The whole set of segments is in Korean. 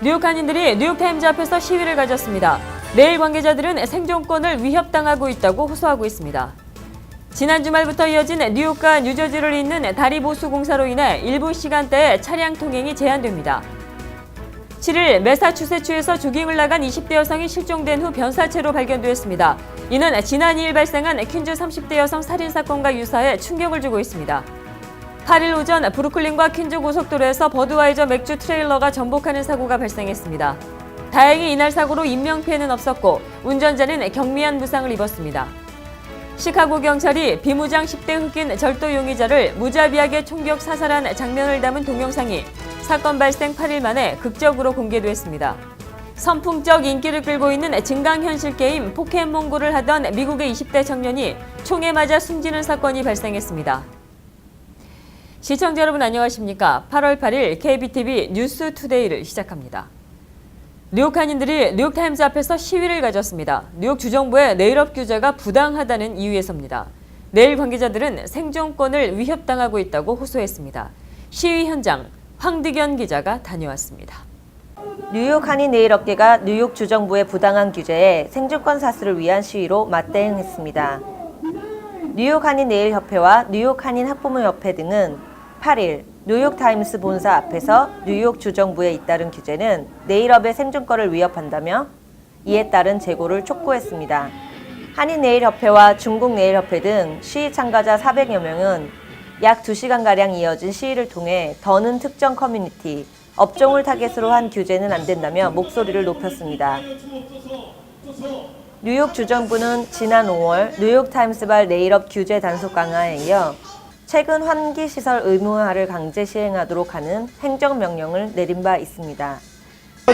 뉴욕 한인들이 뉴욕타임즈 앞에서 시위를 가졌습니다. 내일 관계자들은 생존권을 위협당하고 있다고 호소하고 있습니다. 지난 주말부터 이어진 뉴욕과 뉴저지를 잇는 다리 보수 공사로 인해 일부 시간대에 차량 통행이 제한됩니다. 7일 매사추세츠에서 조깅을 나간 20대 여성이 실종된 후 변사체로 발견되었습니다. 이는 지난 2일 발생한 퀸즈 30대 여성 살인사건과 유사해 충격을 주고 있습니다. 8일 오전 브루클린과 퀸즈 고속도로에서 버드와이저 맥주 트레일러가 전복하는 사고가 발생했습니다. 다행히 이날 사고로 인명피해는 없었고 운전자는 경미한 부상을 입었습니다. 시카고 경찰이 비무장 10대 흑인 절도 용의자를 무자비하게 총격 사살한 장면을 담은 동영상이 사건 발생 8일 만에 극적으로 공개됐습니다. 선풍적 인기를 끌고 있는 증강현실 게임 포켓몬고를 하던 미국의 20대 청년이 총에 맞아 숨지는 사건이 발생했습니다. 시청자 여러분 안녕하십니까? 8월 8일 KBTV 뉴스투데이를 시작합니다. 뉴욕 한인들이 뉴욕타임즈 앞에서 시위를 가졌습니다. 뉴욕 주정부의 네일업 규제가 부당하다는 이유에서입니다. 내일 관계자들은 생존권을 위협당하고 있다고 호소했습니다. 시위 현장 황득연 기자가 다녀왔습니다. 뉴욕 한인 네일업계가 뉴욕 주정부의 부당한 규제에 생존권 사수를 위한 시위로 맞대응했습니다. 뉴욕 한인 네일협회와 뉴욕 한인 학부모협회 등은 8일 뉴욕타임스 본사 앞에서 뉴욕 주정부에 잇따른 규제는 네일업의 생존권을 위협한다며 이에 따른 재고를 촉구했습니다. 한인 네일협회와 중국 네일협회 등 시위 참가자 400여 명은 약 2시간가량 이어진 시위를 통해 더는 특정 커뮤니티, 업종을 타겟으로 한 규제는 안 된다며 목소리를 높였습니다. 뉴욕 주정부는 지난 5월 뉴욕타임스발 네일업 규제 단속 강화에 이어 최근 환기시설 의무화를 강제 시행하도록 하는 행정명령을 내린 바 있습니다.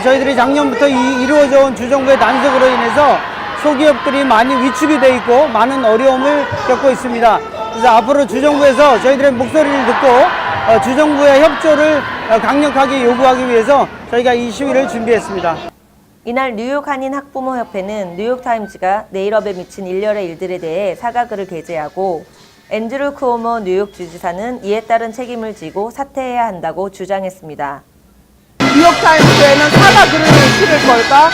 저희들이 작년부터 이루어져 온 주정부의 단속으로 인해서 소기업들이 많이 위축이 돼 있고 많은 어려움을 겪고 있습니다. 그래서 앞으로 주정부에서 저희들의 목소리를 듣고 주정부의 협조를 강력하게 요구하기 위해서 저희가 이 시위를 준비했습니다. 이날 뉴욕 한인 학부모협회는 뉴욕타임즈가 네일업에 미친 일련의 일들에 대해 사과글을 게재하고 앤드루 쿠오모 뉴욕 주지사는 이에 따른 책임을 지고 사퇴해야 한다고 주장했습니다. 뉴욕타임스에는 사과글을 실을 걸까?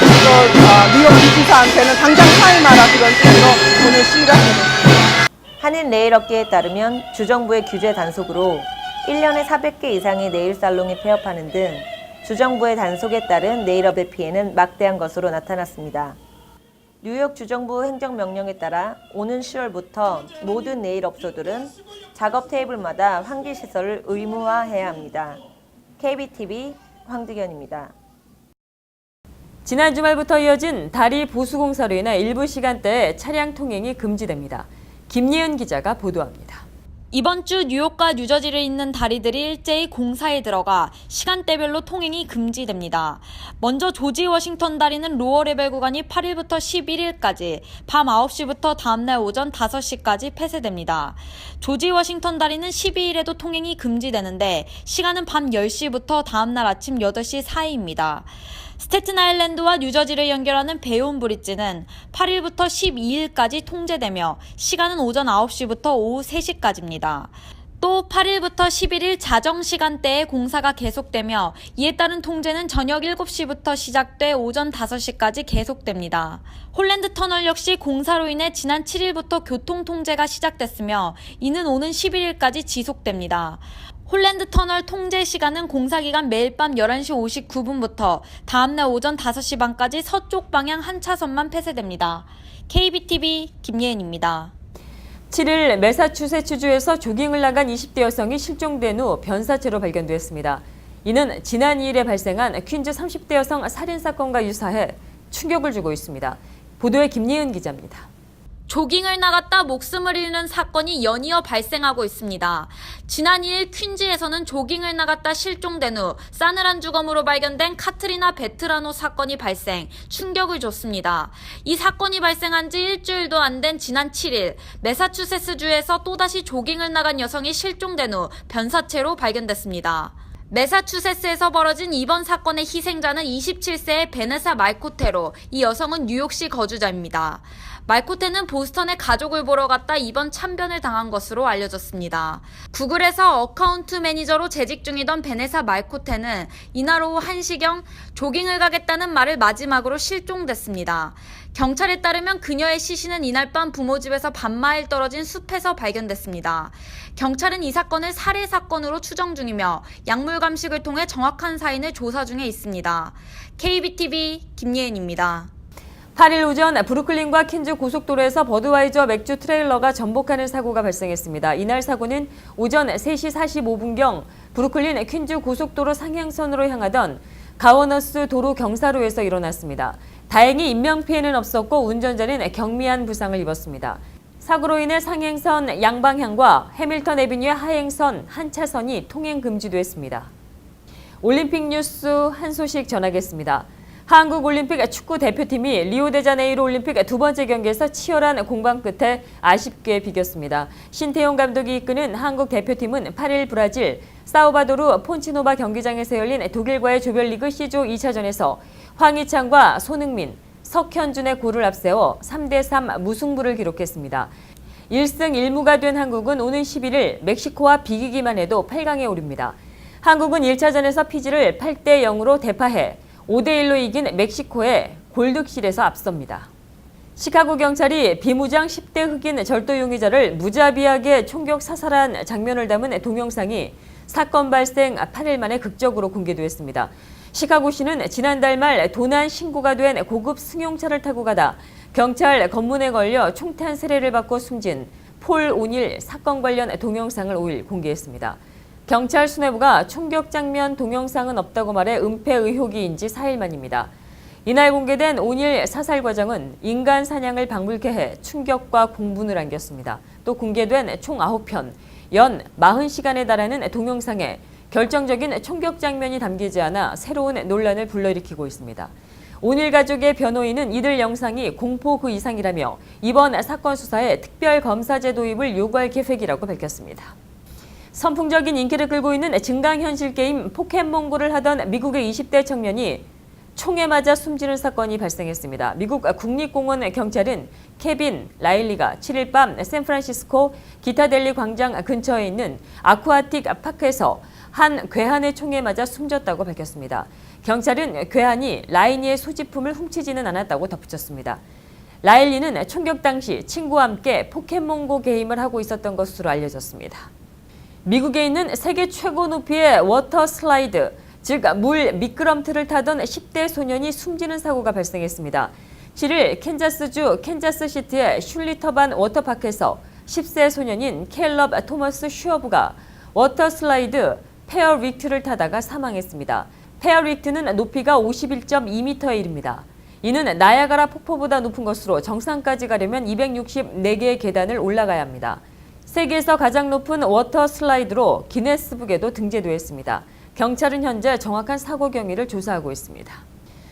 뉴욕 주지사한테는 당장 사임하라 그런 뜻으로 오늘 시위를 합니다. 한인 네일업계에 따르면 주정부의 규제 단속으로 1년에 400개 이상의 네일 살롱이 폐업하는 등 주정부의 단속에 따른 네일업의 피해는 막대한 것으로 나타났습니다. 뉴욕 주정부 행정명령에 따라 오는 10월부터 모든 네일업소들은 작업 테이블마다 환기시설을 의무화해야 합니다. KBTV 황득연입니다. 지난 주말부터 이어진 다리 보수 공사로 인해 일부 시간대에 차량 통행이 금지됩니다. 김예은 기자가 보도합니다. 이번 주 뉴욕과 뉴저지를 잇는 다리들이 일제히 공사에 들어가 시간대별로 통행이 금지됩니다. 먼저 조지 워싱턴 다리는 로어 레벨 구간이 8일부터 11일까지 밤 9시부터 다음날 오전 5시까지 폐쇄됩니다. 조지 워싱턴 다리는 12일에도 통행이 금지되는데 시간은 밤 10시부터 다음날 아침 8시 사이입니다. 스태튼 아일랜드와 뉴저지를 연결하는 베이온 브릿지는 8일부터 12일까지 통제되며 시간은 오전 9시부터 오후 3시까지입니다. 또 8일부터 11일 자정 시간대에 공사가 계속되며 이에 따른 통제는 저녁 7시부터 시작돼 오전 5시까지 계속됩니다. 홀랜드 터널 역시 공사로 인해 지난 7일부터 교통 통제가 시작됐으며 이는 오는 11일까지 지속됩니다. 홀랜드 터널 통제 시간은 공사 기간 매일 밤 11시 59분부터 다음날 오전 5시 반까지 서쪽 방향 한 차선만 폐쇄됩니다. KBTV 김예은입니다. 7일 매사추세츠주에서 조깅을 나간 20대 여성이 실종된 후 변사체로 발견됐습니다. 이는 지난 2일에 발생한 퀸즈 30대 여성 살인사건과 유사해 충격을 주고 있습니다. 보도에 김예은 기자입니다. 조깅을 나갔다 목숨을 잃는 사건이 연이어 발생하고 있습니다. 지난 2일 퀸즈에서는 조깅을 나갔다 실종된 후 싸늘한 주검으로 발견된 카트리나 베트라노 사건이 발생, 충격을 줬습니다. 이 사건이 발생한 지 일주일도 안 된 지난 7일, 매사추세츠주에서 또다시 조깅을 나간 여성이 실종된 후 변사체로 발견됐습니다. 매사추세츠에서 벌어진 이번 사건의 희생자는 27세의 베네사 말코테로, 이 여성은 뉴욕시 거주자입니다. 말코테는 보스턴에 가족을 보러 갔다 이번 참변을 당한 것으로 알려졌습니다. 구글에서 어카운트 매니저로 재직 중이던 베네사 말코테는 이날 오후 1시경 조깅을 가겠다는 말을 마지막으로 실종됐습니다. 경찰에 따르면 그녀의 시신은 이날 밤 부모 집에서 반마일 떨어진 숲에서 발견됐습니다. 경찰은 이 사건을 살해 사건으로 추정 중이며 약물 감식을 통해 정확한 사인을 조사 중에 있습니다. KBTV 김예은입니다. 8일 오전 브루클린과 퀸즈 고속도로에서 버드와이저 맥주 트레일러가 전복하는 사고가 발생했습니다. 이날 사고는 오전 3시 45분경 브루클린 퀸즈 고속도로 상행선으로 향하던 가워너스 도로 경사로에서 일어났습니다. 다행히 인명피해는 없었고 운전자는 경미한 부상을 입었습니다. 사고로 인해 상행선 양방향과 해밀턴 애비뉴의 하행선 한 차선이 통행 금지됐습니다. 올림픽 뉴스 한 소식 전하겠습니다. 한국올림픽 축구 대표팀이 리오데자네이루 올림픽 두 번째 경기에서 치열한 공방 끝에 아쉽게 비겼습니다. 신태용 감독이 이끄는 한국 대표팀은 8일 브라질 사우바도르 폰치노바 경기장에서 열린 독일과의 조별리그 C조 2차전에서 황희찬과 손흥민, 석현준의 골을 앞세워 3대3 무승부를 기록했습니다. 1승 1무가 된 한국은 오는 11일 멕시코와 비기기만 해도 8강에 오릅니다. 한국은 1차전에서 피지를 8대0으로 대파해 5대1로 이긴 멕시코의 골득실에서 앞섭니다. 시카고 경찰이 비무장 10대 흑인 절도 용의자를 무자비하게 총격 사살한 장면을 담은 동영상이 사건 발생 8일 만에 극적으로 공개됐습니다. 시카고시는 지난달 말 도난 신고가 된 고급 승용차를 타고 가다 경찰 검문에 걸려 총탄 세례를 받고 숨진 폴 오닐 사건 관련 동영상을 5일 공개했습니다. 경찰 수뇌부가 총격 장면 동영상은 없다고 말해 은폐 의혹이 인지 4일 만입니다. 이날 공개된 오닐 사살 과정은 인간 사냥을 방불케 해 충격과 공분을 안겼습니다. 또 공개된 총 9편, 연 40시간에 달하는 동영상에 결정적인 총격 장면이 담기지 않아 새로운 논란을 불러일으키고 있습니다. 오닐 가족의 변호인은 이들 영상이 공포 그 이상이라며 이번 사건 수사에 특별검사제 도입을 요구할 계획이라고 밝혔습니다. 선풍적인 인기를 끌고 있는 증강현실 게임 포켓몬고를 하던 미국의 20대 청년이 총에 맞아 숨지는 사건이 발생했습니다. 미국 국립공원 경찰은 케빈 라일리가 7일 밤 샌프란시스코 기타델리 광장 근처에 있는 아쿠아틱 파크에서 한 괴한의 총에 맞아 숨졌다고 밝혔습니다. 경찰은 괴한이 라이니의 소지품을 훔치지는 않았다고 덧붙였습니다. 라일리는 총격 당시 친구와 함께 포켓몬고 게임을 하고 있었던 것으로 알려졌습니다. 미국에 있는 세계 최고 높이의 워터 슬라이드, 즉 물 미끄럼틀을 타던 10대 소년이 숨지는 사고가 발생했습니다. 7일 캔자스주 캔자스시티의 슐리터반 워터파크에서 10세 소년인 캘럽 토머스 슈어브가 워터 슬라이드 페어릭트를 타다가 사망했습니다. 페어릭트는 높이가 51.2m에 이릅니다. 이는 나야가라 폭포보다 높은 것으로 정상까지 가려면 264개의 계단을 올라가야 합니다. 세계에서 가장 높은 워터 슬라이드로 기네스북에도 등재되었습니다. 경찰은 현재 정확한 사고 경위를 조사하고 있습니다.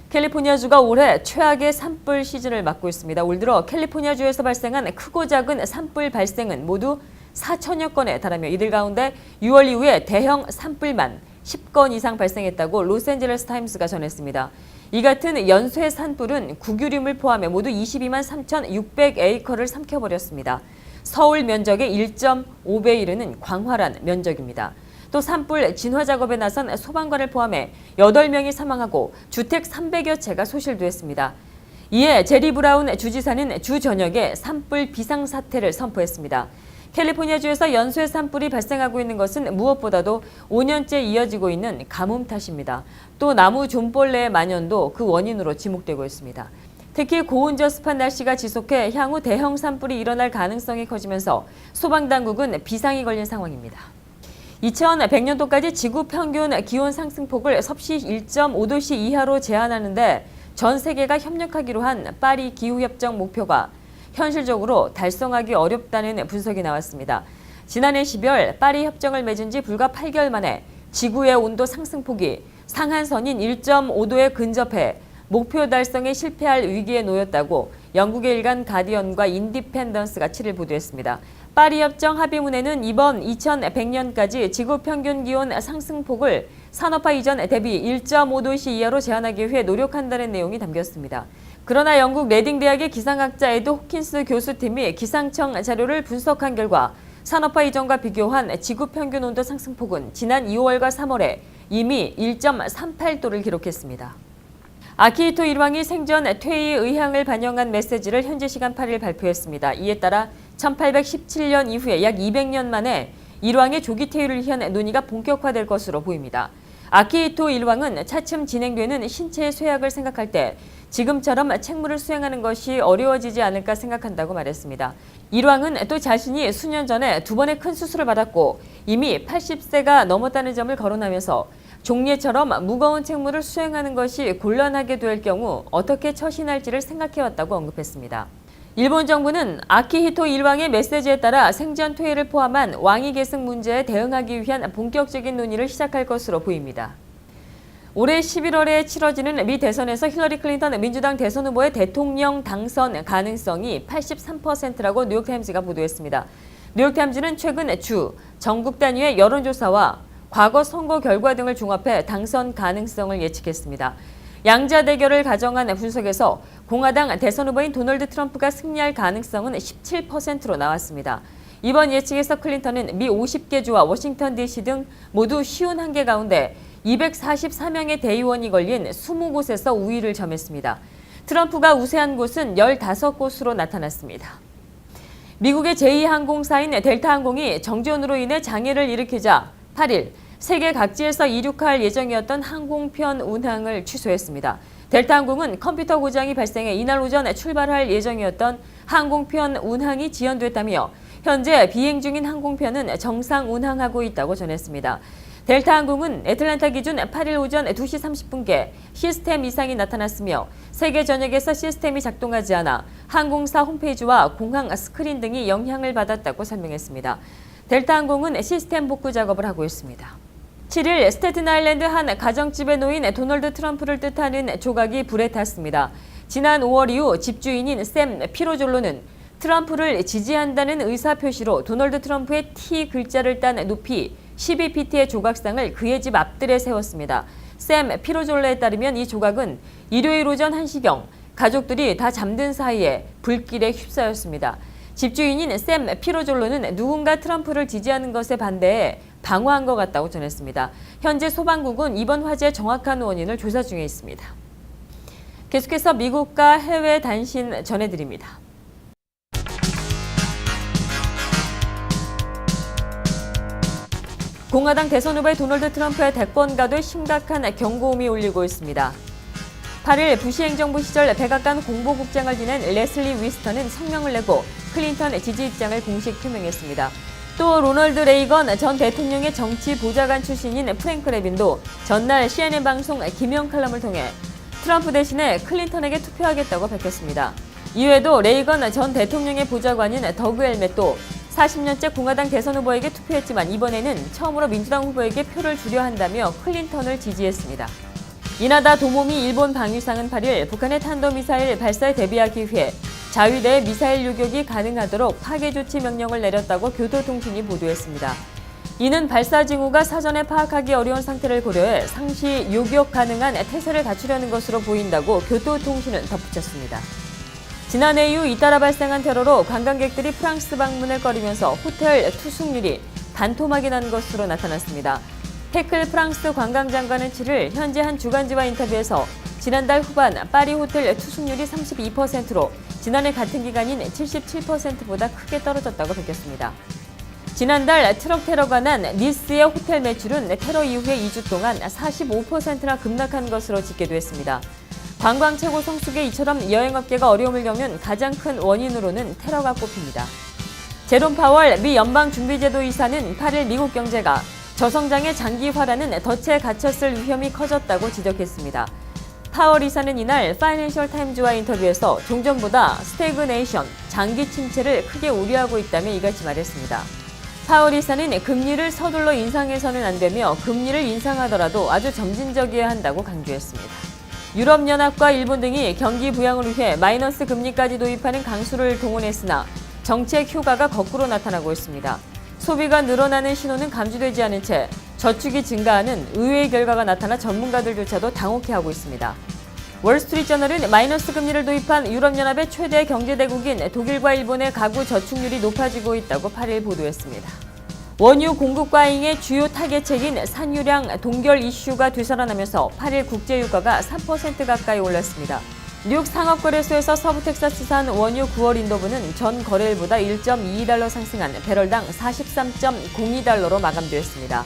캘리포니아주가 올해 최악의 산불 시즌을 맞고 있습니다. 올 들어 캘리포니아주에서 발생한 크고 작은 산불 발생은 모두 4천여 건에 달하며 이들 가운데 6월 이후에 대형 산불만 10건 이상 발생했다고 로스앤젤레스 타임스가 전했습니다. 이 같은 연쇄 산불은 국유림을 포함해 모두 22만 3,600에이커를 삼켜버렸습니다. 서울 면적의 1.5배 이르는 광활한 면적입니다. 또 산불 진화 작업에 나선 소방관을 포함해 8명이 사망하고 주택 300여 채가 소실됐습니다. 이에 제리 브라운 주지사는 주 저녁에 산불 비상사태를 선포했습니다. 캘리포니아주에서 연쇄 산불이 발생하고 있는 것은 무엇보다도 5년째 이어지고 있는 가뭄 탓입니다. 또 나무 좀벌레의 만연도 그 원인으로 지목되고 있습니다. 특히 고온저습한 날씨가 지속해 향후 대형 산불이 일어날 가능성이 커지면서 소방당국은 비상이 걸린 상황입니다. 2100년도까지 지구 평균 기온 상승폭을 섭씨 1.5도씨 이하로 제한하는데 전 세계가 협력하기로 한 파리 기후협정 목표가 현실적으로 달성하기 어렵다는 분석이 나왔습니다. 지난해 10월 파리 협정을 맺은 지 불과 8개월 만에 지구의 온도 상승폭이 상한선인 1.5도에 근접해 목표 달성에 실패할 위기에 놓였다고 영국의 일간 가디언과 인디펜던스가 7일 보도했습니다. 파리 협정 합의문에는 이번 2100년까지 지구 평균 기온 상승폭을 산업화 이전 대비 1.5도씨 이하로 제한하기 위해 노력한다는 내용이 담겼습니다. 그러나 영국 레딩 대학의 기상학자 에드 호킨스 교수팀이 기상청 자료를 분석한 결과 산업화 이전과 비교한 지구 평균 온도 상승폭은 지난 2월과 3월에 이미 1.38도를 기록했습니다. 아키히토 일왕이 생전 퇴位의향을 반영한 메시지를 현지 시간 8일 발표했습니다. 이에 따라 1817년 이후에 약 200년 만에 일왕의 조기 퇴위를 위한 논의가 본격화될 것으로 보입니다. 아키히토 일왕은 차츰 진행되는 신체의 쇠약을 생각할 때 지금처럼 책무를 수행하는 것이 어려워지지 않을까 생각한다고 말했습니다. 일왕은 또 자신이 수년 전에 2번의 큰 수술을 받았고 이미 80세가 넘었다는 점을 거론하면서 종례처럼 무거운 책무를 수행하는 것이 곤란하게 될 경우 어떻게 처신할지를 생각해왔다고 언급했습니다. 일본 정부는 아키히토 일왕의 메시지에 따라 생전 퇴위를 포함한 왕위 계승 문제에 대응하기 위한 본격적인 논의를 시작할 것으로 보입니다. 올해 11월에 치러지는 미 대선에서 힐러리 클린턴 민주당 대선 후보의 대통령 당선 가능성이 83%라고 뉴욕타임즈가 보도했습니다. 뉴욕타임즈는 최근 주, 전국 단위의 여론조사와 과거 선거 결과 등을 종합해 당선 가능성을 예측했습니다. 양자 대결을 가정한 분석에서 공화당 대선 후보인 도널드 트럼프가 승리할 가능성은 17%로 나왔습니다. 이번 예측에서 클린턴은 미 50개 주와 워싱턴 DC 등 모두 51개 가운데 244명의 대의원이 걸린 20곳에서 우위를 점했습니다. 트럼프가 우세한 곳은 15곳으로 나타났습니다. 미국의 제2항공사인 델타항공이 정지원으로 인해 장애를 일으키자 8일 세계 각지에서 이륙할 예정이었던 항공편 운항을 취소했습니다. 델타항공은 컴퓨터 고장이 발생해 이날 오전 출발할 예정이었던 항공편 운항이 지연됐다며 현재 비행 중인 항공편은 정상 운항하고 있다고 전했습니다. 델타항공은 애틀랜타 기준 8일 오전 2시 30분께 시스템 이상이 나타났으며 세계 전역에서 시스템이 작동하지 않아 항공사 홈페이지와 공항 스크린 등이 영향을 받았다고 설명했습니다. 델타항공은 시스템 복구 작업을 하고 있습니다. 7일 스태튼 아일랜드 한 가정집에 놓인 도널드 트럼프를 뜻하는 조각이 불에 탔습니다. 지난 5월 이후 집주인인 샘 피로졸로는 트럼프를 지지한다는 의사표시로 도널드 트럼프의 T 글자를 딴 높이 12피트의 조각상을 그의 집 앞뜰에 세웠습니다. 샘 피로졸로에 따르면 이 조각은 일요일 오전 1시경 가족들이 다 잠든 사이에 불길에 휩싸였습니다. 집주인인 샘 피로졸로는 누군가 트럼프를 지지하는 것에 반대해 방어한 것 같다고 전했습니다. 현재 소방국은 이번 화재의 정확한 원인을 조사 중에 있습니다. 계속해서 미국과 해외 단신 전해드립니다. 공화당 대선 후보의 도널드 트럼프의 대권가도에 심각한 경고음이 울리고 있습니다. 8일 부시 행정부 시절 백악관 공보국장을 지낸 레슬리 위스턴은 성명을 내고 클린턴 지지 입장을 공식 표명했습니다. 또 로널드 레이건 전 대통령의 정치 보좌관 출신인 프랭크 레빈도 전날 CNN 방송 김영 칼럼을 통해 트럼프 대신에 클린턴에게 투표하겠다고 밝혔습니다. 이외에도 레이건 전 대통령의 보좌관인 더그 엘멧도 40년째 공화당 대선 후보에게 투표했지만 이번에는 처음으로 민주당 후보에게 표를 주려 한다며 클린턴을 지지했습니다. 이나다 도모미 일본 방위상은 8일 북한의 탄도미사일 발사에 대비하기 위해 자위대의 미사일 요격이 가능하도록 파괴 조치 명령을 내렸다고 교토통신이 보도했습니다. 이는 발사 징후가 사전에 파악하기 어려운 상태를 고려해 상시 요격 가능한 태세를 갖추려는 것으로 보인다고 교토통신은 덧붙였습니다. 지난해 이후 잇따라 발생한 테러로 관광객들이 프랑스 방문을 꺼리면서 호텔 투숙률이 반토막이 난 것으로 나타났습니다. 태클 프랑스 관광장관은 7일 현지 한 주간지와 인터뷰에서 지난달 후반 파리 호텔 투숙률이 32%로 지난해 같은 기간인 77%보다 크게 떨어졌다고 밝혔습니다. 지난달 트럭 테러가 난 니스의 호텔 매출은 테러 이후에 2주 동안 45%나 급락한 것으로 집계됐습니다. 관광 최고 성수기 이처럼 여행업계가 어려움을 겪는 가장 큰 원인으로는 테러가 꼽힙니다. 제롬 파월 미 연방준비제도 이사는 8일 미국 경제가 저성장의 장기화라는 덫에 갇혔을 위험이 커졌다고 지적했습니다. 파월 이사는 이날 파이낸셜 타임즈와 인터뷰에서 종전보다 스태그네이션, 장기 침체를 크게 우려하고 있다며 이같이 말했습니다. 파월 이사는 금리를 서둘러 인상해서는 안 되며 금리를 인상하더라도 아주 점진적이어야 한다고 강조했습니다. 유럽연합과 일본 등이 경기 부양을 위해 마이너스 금리까지 도입하는 강수를 동원했으나 정책 효과가 거꾸로 나타나고 있습니다. 소비가 늘어나는 신호는 감지되지 않은 채 저축이 증가하는 의외의 결과가 나타나 전문가들조차도 당혹해하고 있습니다. 월스트리트저널은 마이너스 금리를 도입한 유럽연합의 최대 경제대국인 독일과 일본의 가구 저축률이 높아지고 있다고 8일 보도했습니다. 원유 공급 과잉의 주요 타겟책인 산유량 동결 이슈가 되살아나면서 8일 국제유가가 3% 가까이 올랐습니다. 뉴욕 상업거래소에서 서부 텍사스산 원유 9월 인도분은 전 거래일보다 1.22달러 상승한 배럴당 43.02달러로 마감되었습니다.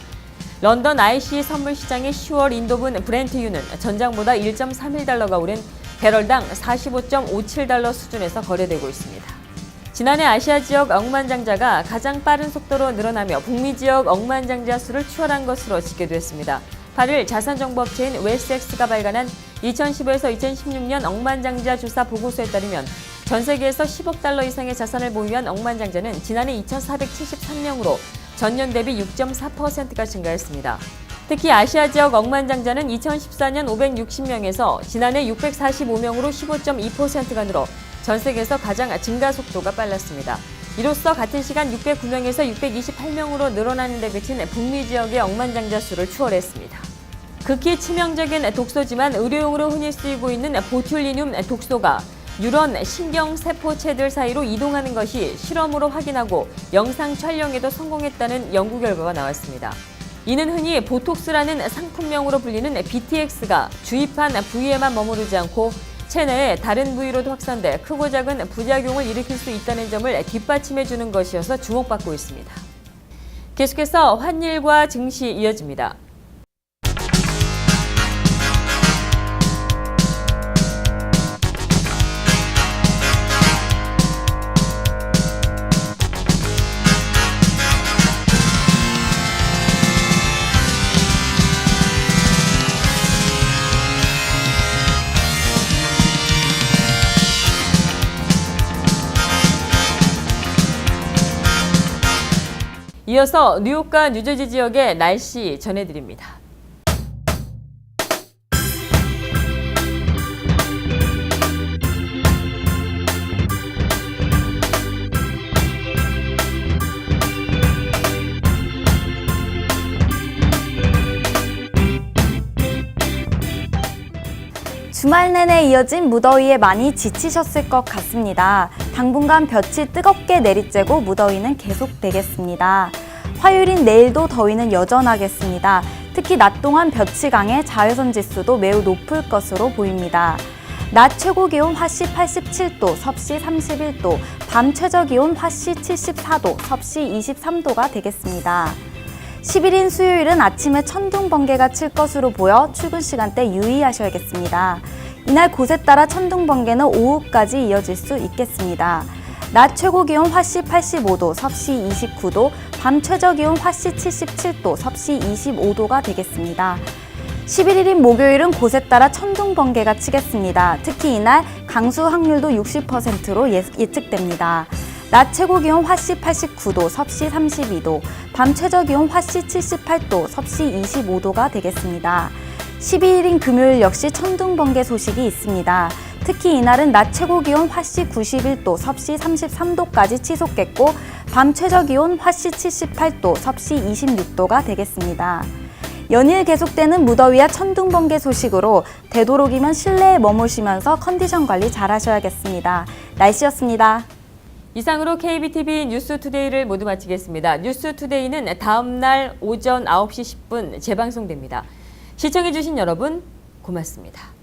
런던 ICE 선물시장의 10월 인도분 브렌트유는 전장보다 1.31달러가 오른 배럴당 45.57달러 수준에서 거래되고 있습니다. 지난해 아시아 지역 억만장자가 가장 빠른 속도로 늘어나며 북미 지역 억만장자 수를 추월한 것으로 집계됐습니다. 8일 자산정보업체인 웨스엑스가 발간한 2015에서 2016년 억만장자 조사 보고서에 따르면 전 세계에서 10억 달러 이상의 자산을 보유한 억만장자는 지난해 2,473명으로 전년 대비 6.4%가 증가했습니다. 특히 아시아 지역 억만장자는 2014년 560명에서 지난해 645명으로 15.2%가 늘어 전 세계에서 가장 증가 속도가 빨랐습니다. 이로써 같은 시간 609명에서 628명으로 늘어나는 데 그친 북미 지역의 억만장자 수를 추월했습니다. 극히 치명적인 독소지만 의료용으로 흔히 쓰이고 있는 보툴리눔 독소가 뉴런 신경세포체들 사이로 이동하는 것이 실험으로 확인하고 영상 촬영에도 성공했다는 연구 결과가 나왔습니다. 이는 흔히 보톡스라는 상품명으로 불리는 BTX가 주입한 부위에만 머무르지 않고 체내의 다른 부위로도 확산돼 크고 작은 부작용을 일으킬 수 있다는 점을 뒷받침해 주는 것이어서 주목받고 있습니다. 계속해서 환율과 증시 이어집니다. 이어서 뉴욕과 뉴저지 지역의 날씨 전해드립니다. 주말 내내 이어진 무더위에 많이 지치셨을 것 같습니다. 당분간 볕이 뜨겁게 내리쬐고 무더위는 계속되겠습니다. 화요일인 내일도 더위는 여전하겠습니다. 특히 낮 동안 볕이 강해 자외선 지수도 매우 높을 것으로 보입니다. 낮 최고 기온 화씨 87도, 섭씨 31도, 밤 최저 기온 화씨 74도, 섭씨 23도가 되겠습니다. 10일인 수요일은 아침에 천둥 번개가 칠 것으로 보여 출근 시간대 유의하셔야겠습니다. 이날 곳에 따라 천둥 번개는 오후까지 이어질 수 있겠습니다. 낮 최고 기온 화씨 85도, 섭씨 29도, 밤 최저 기온 화씨 77도, 섭씨 25도가 되겠습니다. 11일인 목요일은 곳에 따라 천둥 번개가 치겠습니다. 특히 이날 강수 확률도 60%로 예측됩니다. 낮 최고 기온 화씨 89도, 섭씨 32도, 밤 최저 기온 화씨 78도, 섭씨 25도가 되겠습니다. 12일인 금요일 역시 천둥 번개 소식이 있습니다. 특히 이날은 낮 최고 기온 화씨 91도, 섭씨 33도까지 치솟겠고 밤 최저 기온 화씨 78도, 섭씨 26도가 되겠습니다. 연일 계속되는 무더위와 천둥 번개 소식으로 되도록이면 실내에 머무시면서 컨디션 관리 잘 하셔야겠습니다. 날씨였습니다. 이상으로 KBTV 뉴스투데이를 모두 마치겠습니다. 뉴스투데이는 다음 날 오전 9시 10분 재방송됩니다. 시청해주신 여러분 고맙습니다.